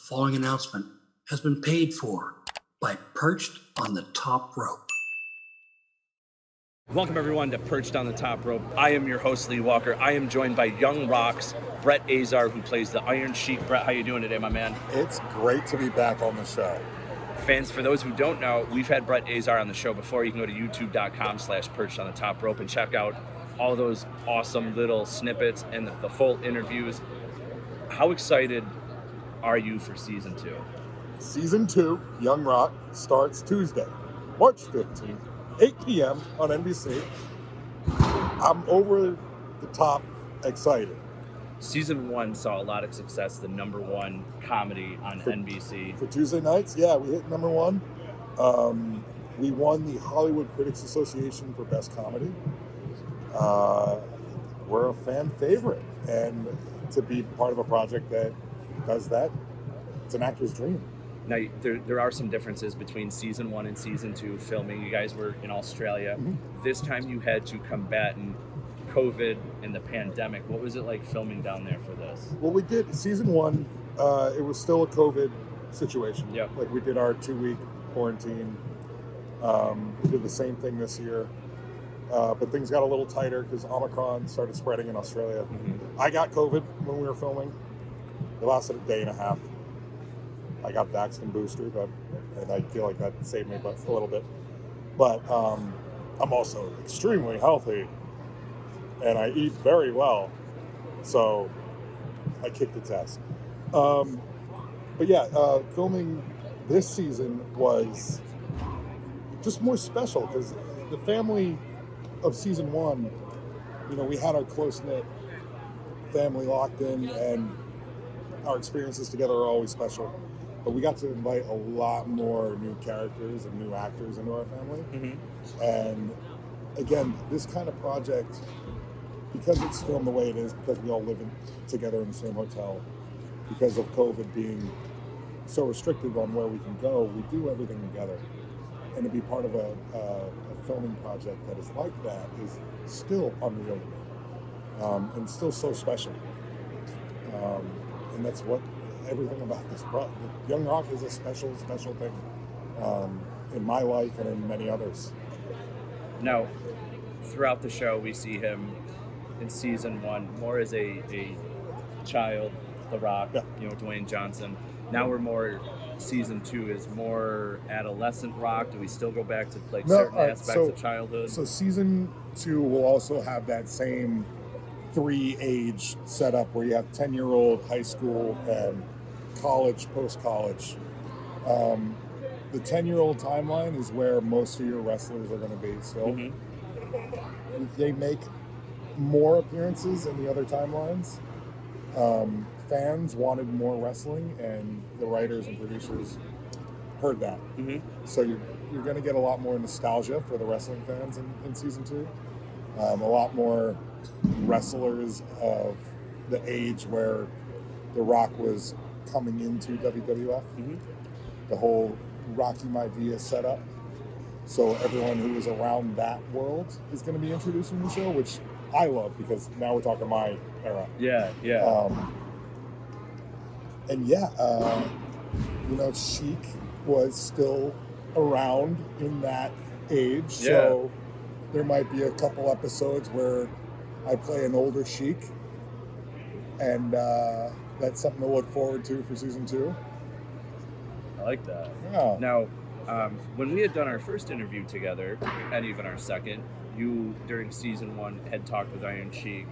following announcement has been paid for by Perched on the Top Rope. Welcome everyone to Perched on the Top Rope. I am your host, Lee Walker. I am joined by Young Rock's Brett Azar, who plays the Iron Sheik. Brett, how you doing today, my man? It's great to be back on the show. Fans, for those who don't know, we've had Brett Azar on the show before. You can go to youtube.com/Perched on the Top Rope and check out all those awesome little snippets and the full interviews. How excited are you for season 2? Season 2, Young Rock, starts Tuesday, March 15th, 8 p.m. on NBC. I'm over the top excited. Season 1 saw a lot of success, the #1 comedy on NBC. For Tuesday nights, yeah, we hit #1. We won the Hollywood Critics Association for Best Comedy. We're a fan favorite, and to be part of a project that does that, it's an actor's dream. Now, there are some differences between season 1 and season 2 filming. You guys were in Australia. Mm-hmm. This time you had to combat COVID and the pandemic. What was it like filming down there for this? Well, we did season 1. It was still a COVID situation. Yep. Like, we did our 2-week quarantine. We did the same thing this year. But things got a little tighter because Omicron started spreading in Australia. Mm-hmm. I got COVID when we were filming. It lasted a day and a half. I got vaxxed and boosted, and I feel like that saved me a little bit. But I'm also extremely healthy, and I eat very well, so I kicked its ass. But yeah, filming this season was just more special because the family of season 1, we had our close-knit family locked in, and our experiences together are always special. But we got to invite a lot more new characters and new actors into our family. Mm-hmm. And again, this kind of project, because it's filmed the way it is, because we all live together in the same hotel, because of COVID being so restrictive on where we can go, we do everything together. And to be part of a filming project that is like that is still unreal to me, and still so special. And that's what everything about this project. Young Rock is a special thing in my life and in many others. Now, throughout the show, we see him in season 1 more as a child, The Rock, yeah. Dwayne Johnson. Now we're more, season 2 is more adolescent Rock. Do we still go back to certain aspects of childhood? So season 2 will also have that same 3 age setup where you have 10-year-old, high school, and college, post-college. The 10-year-old timeline is where most of your wrestlers are going to be still. Mm-hmm. They make more appearances in the other timelines. Fans wanted more wrestling, and the writers and producers heard that. Mm-hmm. So you're going to get a lot more nostalgia for the wrestling fans in season 2. A lot more wrestlers of the age where The Rock was coming into WWF. Mm-hmm. The whole Rocky Maivia setup. So everyone who was around that world is going to be introduced in the show, which I love because now we're talking my era. Yeah. Sheik was still around in that age. Yeah. So there might be a couple episodes where I play an older Sheik, and that's something to look forward to for season 2. I like that. Yeah. Now, when we had done our first interview together, and even our second, you, during season 1, had talked with Iron Sheik,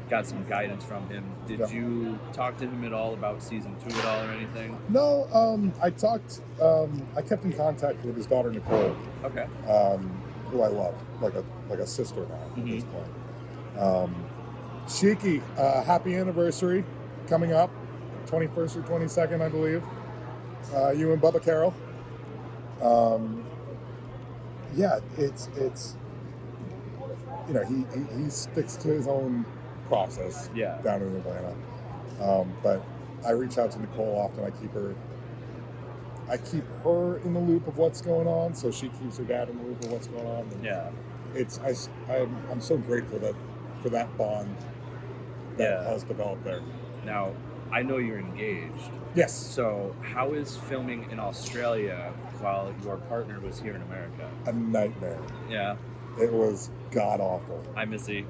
got some guidance from him. Did you talk to him at all about season 2 at all or anything? No, I kept in contact with his daughter, Nicole. Okay. Who I love, like a sister now at this point. Sheiky, happy anniversary coming up, 21st or 22nd, I believe. You and Bubba Carroll. It's he sticks to his own process down in Atlanta. But I reach out to Nicole often. I keep her in the loop of what's going on, so she keeps her dad in the loop of what's going on. And I'm so grateful for that bond that has developed there. Now, I know you're engaged. Yes. So how is filming in Australia while your partner was here in America? A nightmare. Yeah, It was god awful. hi Missy.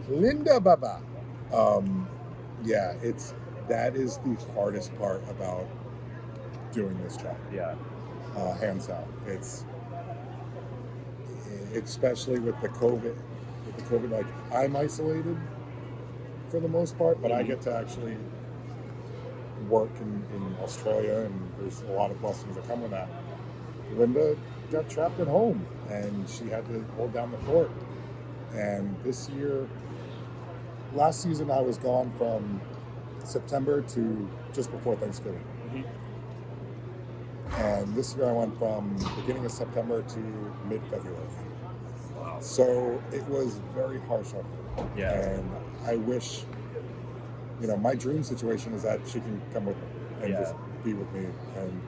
Linda Baba. Yeah, that is the hardest part about doing this job. Yeah, Hands down. It's especially with the COVID. Like I'm isolated for the most part, but I get to actually work in Australia, and there's a lot of blessings that come with that. Linda got trapped at home, and she had to hold down the fort. And last season, I was gone from September to just before Thanksgiving. And this year I went from beginning of September to mid-February. wow. So it was very harsh on her. Yeah, And I wish, my dream situation is that she can come with me and just be with me and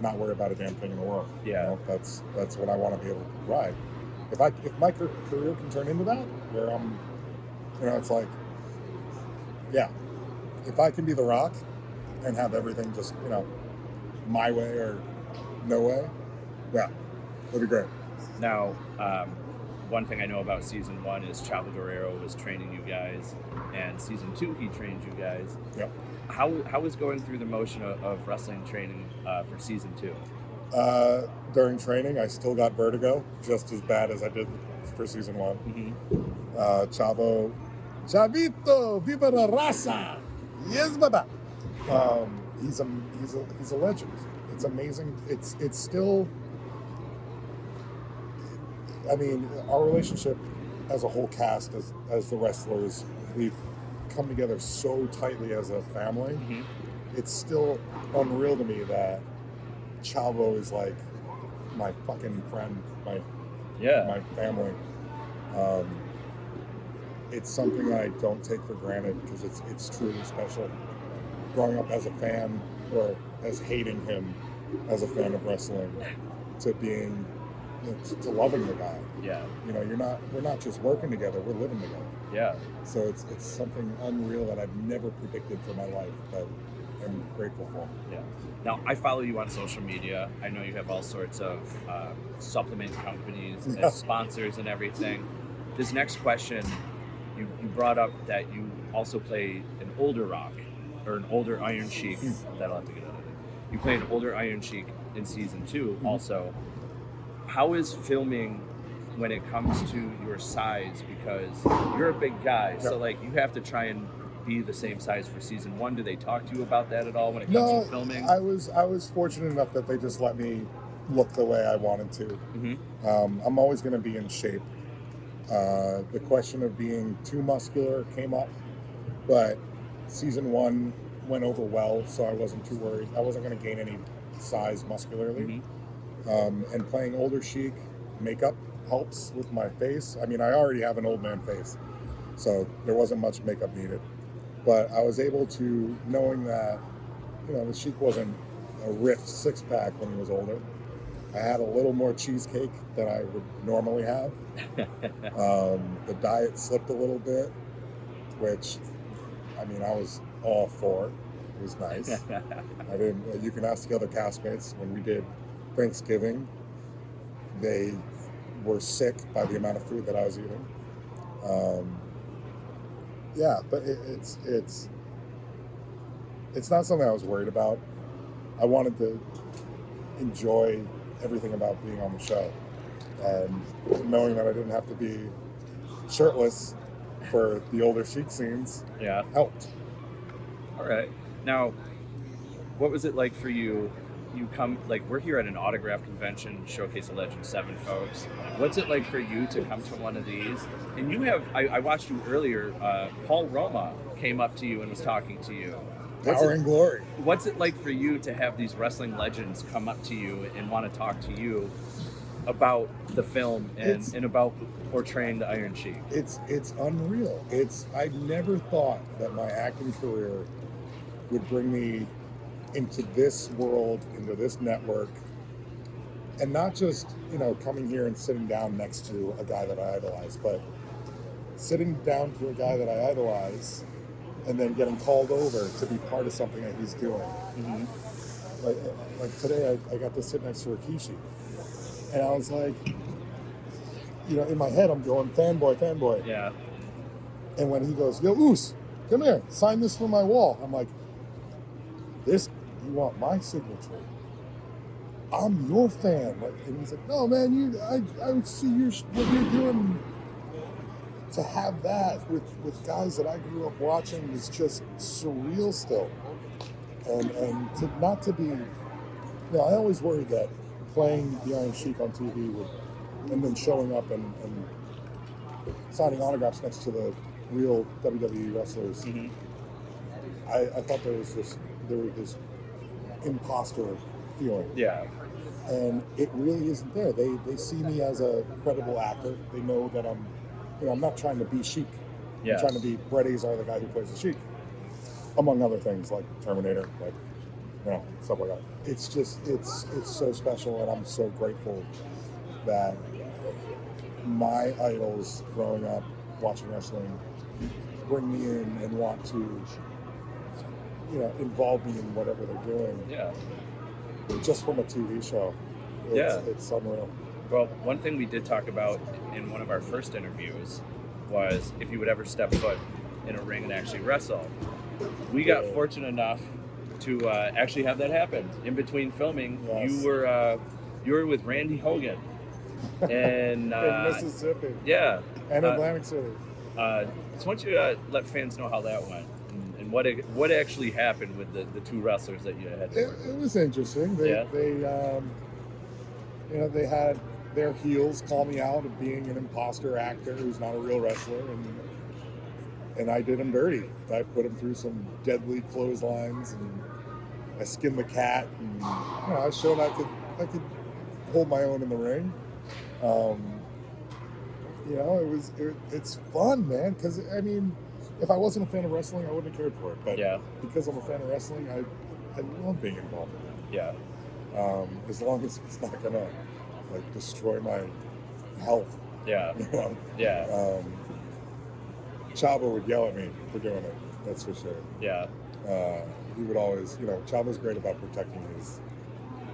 not worry about a damn thing in the world. Yeah. That's what I want to be able to provide. If my career can turn into that, where I'm, it's like, yeah, if I can be the Rock and have everything just, my way or no way, yeah, that'd be great. Now, one thing I know about season 1 is Chavo Guerrero was training you guys, and season 2 he trained you guys. Yep. How was going through the motion of wrestling training for season 2? During training, I still got vertigo, just as bad as I did for season 1. Chavo, Chavito, viva la raza, yes, baba. He's a legend. It's amazing. It's still. I mean, our relationship as a whole cast, as the wrestlers, we've come together so tightly as a family. It's still unreal to me that Chavo is like my fucking friend, my family. It's something I don't take for granted because it's truly special. Growing up as a fan, or as hating him as a fan of wrestling, to being, to loving the guy. Yeah. We're not just working together, we're living together. Yeah. So it's something unreal that I've never predicted for my life, but I'm grateful for. Yeah. Now, I follow you on social media. I know you have all sorts of supplement companies as sponsors and everything. This next question, you brought up that you also play an older Rock, or an older Iron Sheik. That'll have to get out of it. You play an older Iron Sheik in season 2 also. How is filming when it comes to your size? Because you're a big guy, so like you have to try and be the same size for season 1. Do they talk to you about that at all when it comes to filming? I was fortunate enough that they just let me look the way I wanted to. I'm always going to be in shape. The question of being too muscular came up, but season 1 went over well, so I wasn't too worried. I wasn't going to gain any size muscularly. And playing older Sheik, makeup helps with my face. I mean, I already have an old man face, so there wasn't much makeup needed. But I was able to, knowing that, the Sheik wasn't a ripped six-pack when he was older. I had a little more cheesecake than I would normally have. The diet slipped a little bit, which, I mean, I was all for. It was nice. I didn't. You can ask the other castmates. When we did Thanksgiving, they were sick by the amount of food that I was eating. Yeah, but it's not something I was worried about. I wanted to enjoy everything about being on the show, and knowing that I didn't have to be shirtless for the older Sheik scenes helped. All right. Now, what was it like for you? You come, we're here at an autograph convention, Showcase of Legends 7, folks. What's it like for you to come to one of these? And you have, I watched you earlier, Paul Roma came up to you and was talking to you. Power and glory. What's it like for you to have these wrestling legends come up to you and want to talk to you about the film and about portraying the Iron Sheik? It's unreal. I never thought that my acting career would bring me into this world, into this network, and not just, coming here and sitting down next to a guy that I idolize, but sitting down to a guy that I idolize and then getting called over to be part of something that he's doing. Like today, I got to sit next to Rikishi, and I was like, you know, in my head, I'm going, fanboy. Yeah. And when he goes, yo, Oos, come here, sign this for my wall. I'm like, this, you want my signature? I'm your fan. Like, and he's like, no, man, I would see what you're doing. To have that with guys that I grew up watching is just surreal still. And to not to be, you know, I always worried that playing the Iron Sheik on TV would, and then showing up and signing autographs next to the real WWE wrestlers. I thought there was this imposter feeling. Yeah. And it really isn't there. They see me as a credible actor. They know that I'm not trying to be Sheik. Yes. I'm trying to be Brett Azar, the guy who plays the Sheik, among other things like Terminator, like, you know, stuff like that. It's just, it's so special, and I'm so grateful that my idols growing up watching wrestling bring me in and want to, you know, involve me in whatever they're doing. Yeah. Just from a TV show. It's unreal. Well, one thing we did talk about in one of our first interviews was if you would ever step foot in a ring and actually wrestle. We got fortunate enough to actually have that happen. In between filming, Yes. you were with Randy Hogan in Mississippi. Yeah. And Atlantic City. So why don't you let fans know how that went and what actually happened with the two wrestlers that you had? It was interesting. They you know, they had their heels call me out of being an imposter actor who's not a real wrestler, and I did him dirty. I put him through some deadly clotheslines, and I skinned the cat, and you know, I showed I could hold my own in the ring. You know, it's fun, man. Because I mean, if I wasn't a fan of wrestling, I wouldn't have cared for it. But because I'm a fan of wrestling, I love being involved in it. Yeah. As long as it's not gonna like destroy my health. Yeah. You know? Yeah. Chavo would yell at me for doing it. That's for sure. Yeah. He would always, you know, Chavo's great about protecting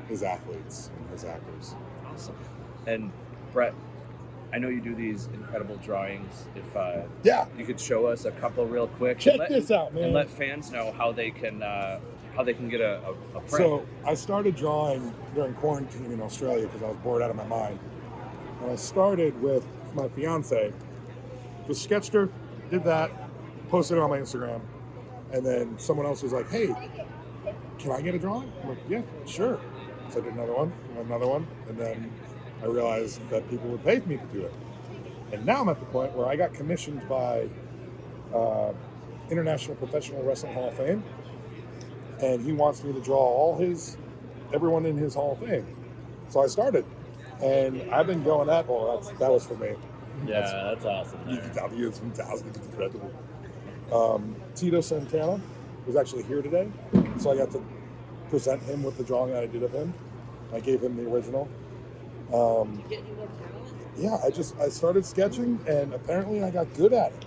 his athletes and his actors. Awesome. And Brett, I know you do these incredible drawings. If you could show us a couple real quick. Check this out, man. And let fans know how they can get a print. So I started drawing during quarantine in Australia because I was bored out of my mind. And I started with my fiancé. Just sketched her, did that, posted it on my Instagram, and then someone else was like, "Hey, can I get a drawing?" I'm like, "Yeah, sure." So I did another one, and then I realized that people would pay me to do it. And now I'm at the point where I got commissioned by International Professional Wrestling Hall of Fame, and he wants me to draw everyone in his Hall of Fame. So I started, and I've been going that was for me. Yeah, that's awesome. You can tell it's fantastic. It's incredible. Tito Santana was actually here today, so I got to present him with the drawing that I did of him. I gave him the original. Yeah, I started sketching, and apparently I got good at it.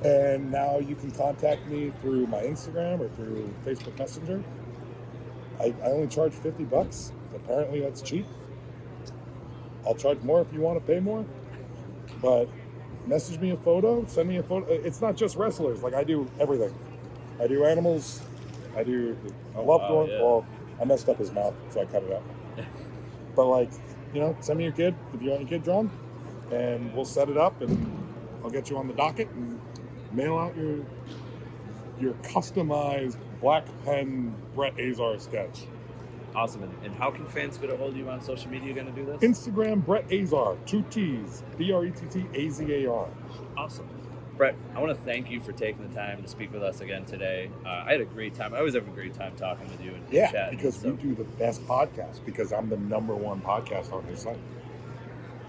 And now you can contact me through my Instagram or through Facebook Messenger. I only charge $50. Apparently that's cheap. I'll charge more if you want to pay more. But message me a photo, send me a photo. It's not just wrestlers. Like, I do everything. I do animals. I love going. Yeah. Well, I messed up his mouth, so I cut it out. But like, you know, send me your kid if you want your kid drawn, and we'll set it up, and I'll get you on the docket and mail out your customized black pen Brett Azar sketch. Awesome. And how can fans get a hold of you on social media? Going to do this? Instagram, Brett Azar, 2 T's, BRETTAZAR. Awesome. Brett, I want to thank you for taking the time to speak with us again today. I had a great time. I always have a great time talking with you and chatting. Because we do the best podcast, because I'm the #1 podcast on this site.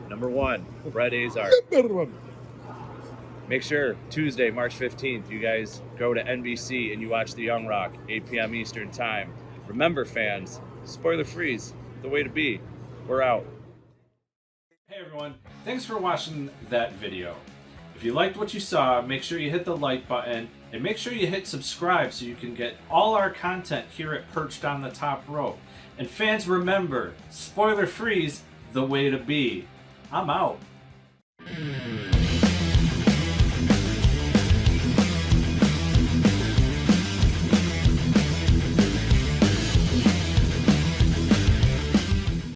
#1, Brett Azar. Number one. Make sure Tuesday, March 15th, you guys go to NBC and you watch The Young Rock, 8 p.m. Eastern Time. Remember, fans, spoiler free's the way to be. We're out. Hey everyone, thanks for watching that video. If you liked what you saw, make sure you hit the like button And make sure you hit subscribe so you can get all our content here at Perched on the Top Rope. And fans, remember, spoiler free's the way to be. I'm out.